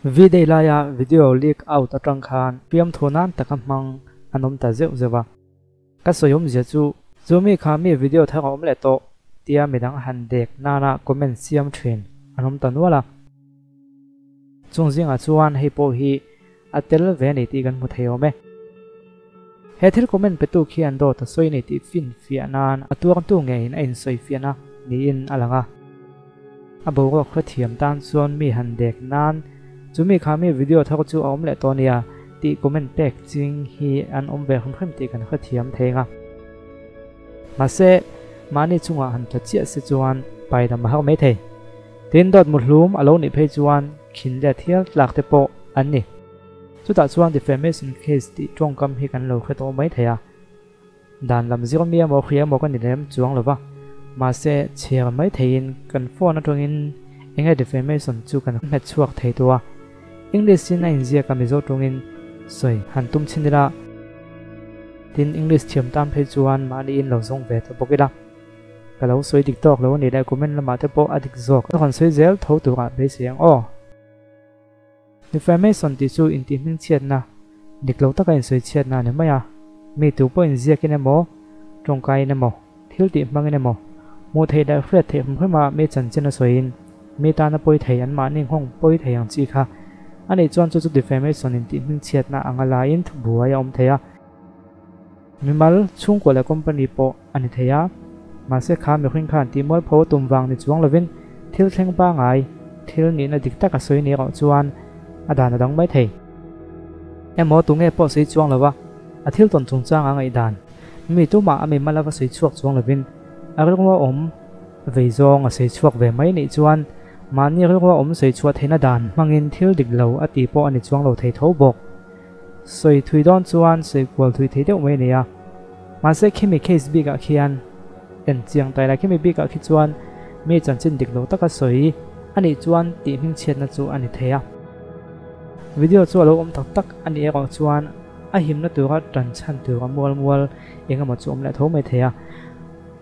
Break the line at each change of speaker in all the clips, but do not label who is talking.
Video laya video leak out atang khan piam thonan takamang anom ta zeu zewa ka soyom je chu zomi khami video tha om le to tia medang han dek nana comment siam thin anom ta nuala chungzinga chuan hei po hi atel ve nei ti kan mu theome he thil comment petu khian do ta soi nei ti fin fianan atuang tu nge in ein soi fiana ni in alanga abo ro khathiam tan chuan mi han dek nan chumi khami video thak chu om le to nia ti comment tek ching hi an om ve kham ti kan khathiam thenga mase mani chunga han ta chia se chuan pai da ma ha me the tin dot muhlum alo ni phei chuan khin le thial tlak te po an ni chuta chuan defamation case ti tong kam hi kan lo khato mai theya dan lam zero mi mo khria mo kan ni lem chuang lova mase chher mai thein kan phone atongin enga defamation chu kan met chuak thei towa English in India kamizo tungin soi hantum chinira tin English thiam tam phei chuan mani in lo zong ve ta bokida kalo soi tiktok lo ni dai comment lama te po adik zok kon soi zel tho tu ga be siang o defamation ti chu in ti hming chiat na diklo ta kain soi chiat na ne maya mi tu po in zia kine mo tongkai ne mo thil ti mang ne mo mu thei da fret the ma me chan chen soi in mi ta na poi thei an ma ning hong poi thei ang chi kha ani chuan chu defamation in ti hming chiat na angala in thu buai om theya mimal chung ko la company po ani theya ma se kha me khing khan ti moi pho tum wang ni chuang lovin thil thleng pa ngai thil ni na dik taka soi ni ro chuan adan adang mai thei emo tu nge po sei chuang lawa a thil ton chung chang angai dan mi tu ma ami malawa sei chuak chuang lovin aril ngo om vei zong a sei chuak ve mai ni chuan mani rilwa om sei chua theina dan mangin thil dik lo ati po ani chuang lo thei tho bok soi thui don chuan sei kwal thui thei deuh mai nia ma se khimi case bi ga khian en chiang tai la khimi bi ga khi chuan mi chan chin dik lo taka soi ani chuan ti hming chet na chu ani theya video chu lo om tak tak ani e ro chuan a him na tu ga tran chan tu ga mual mual enga ma chu om la tho mai theya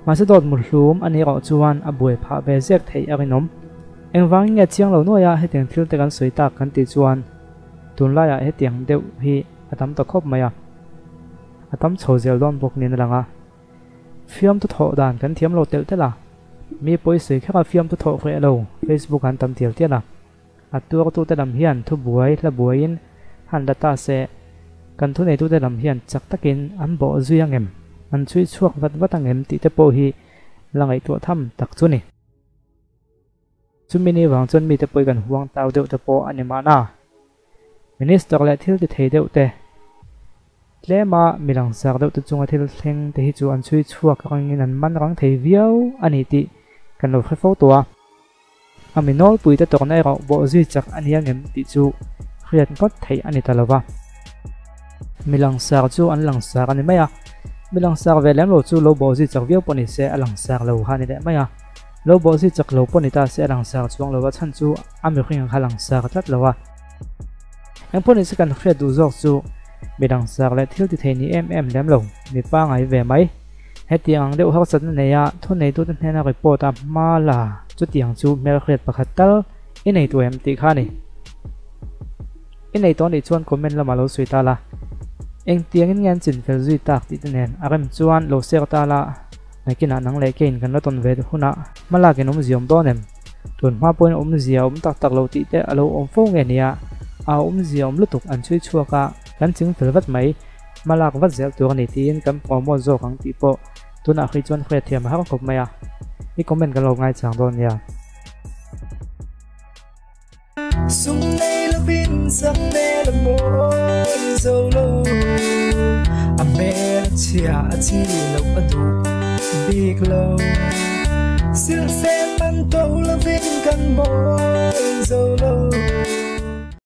ma se dot mulhlum ani ro chuan a buai pha be zek thei arinom engwang nge chiang lo noya he teng thil te kan soi tak kan ti chuan tunla ya he tiang deuh hi atam to khop maya atam chhozel don bok nin langa fiam tu tho dan kan thiam lo tel tela mi poi sei kha fiam tu tho khre lo facebook han tam tel tiala atur tu te dam hian thu buai la buain han data se kan thu nei tu te dam hian chak takin an bo zuyangem an chui chuak wat watangem ti te po hi langai tu tham tak chu ni chumini wang chon mi te poi kan huang taw deuh te po anima na minister le thil ti thei deuh te tlema milang sak deuh tu chunga thil thleng te hi chu an chui chuak rangin an man rang thei viau ani ti kan lo khe pho towa aminol pui te tok nai ro bo zui chak ania ngem ti chu khriat ngot thei ani talawa milang sak chu an lang sak ani maya milang sak velem lo chu lo bo zui chak viau poni se alang sak lo hani de maya lo bo si chak lo poni ta se rang sak chuang lo wa chan chu ami khing khalang sak tat lowa ang poni se kan khre du zok chu midang sak le thil ti theini em lem lo mi pa ngai ve mai hetiang deuh hak chat ne ya thun nei tu te na report a mala chu tiang chu mel khret pakhat tal inei tu em ti khani inei to ni chuan comment lama lo sui ta la eng tiang in ngan chin fel zui tak ti nen aram chuan lo ser ta la nakina nang le kein kan ton ve huna mala ke nom ziom donem tun ma point om zia om tak tak lo ti te alo om fo nge nia a om ziom lutuk an chui chuaka kan ching fel wat mai malak wat zel tur ni tin kan promo zo khang ti po tuna khri chuan khre thiam ha khop maya I comment kan lo ngai chang don ya
sum nei la bin sam ne la mo zo lo a me chia chi lo adu big low still say man to la vin kan boy so low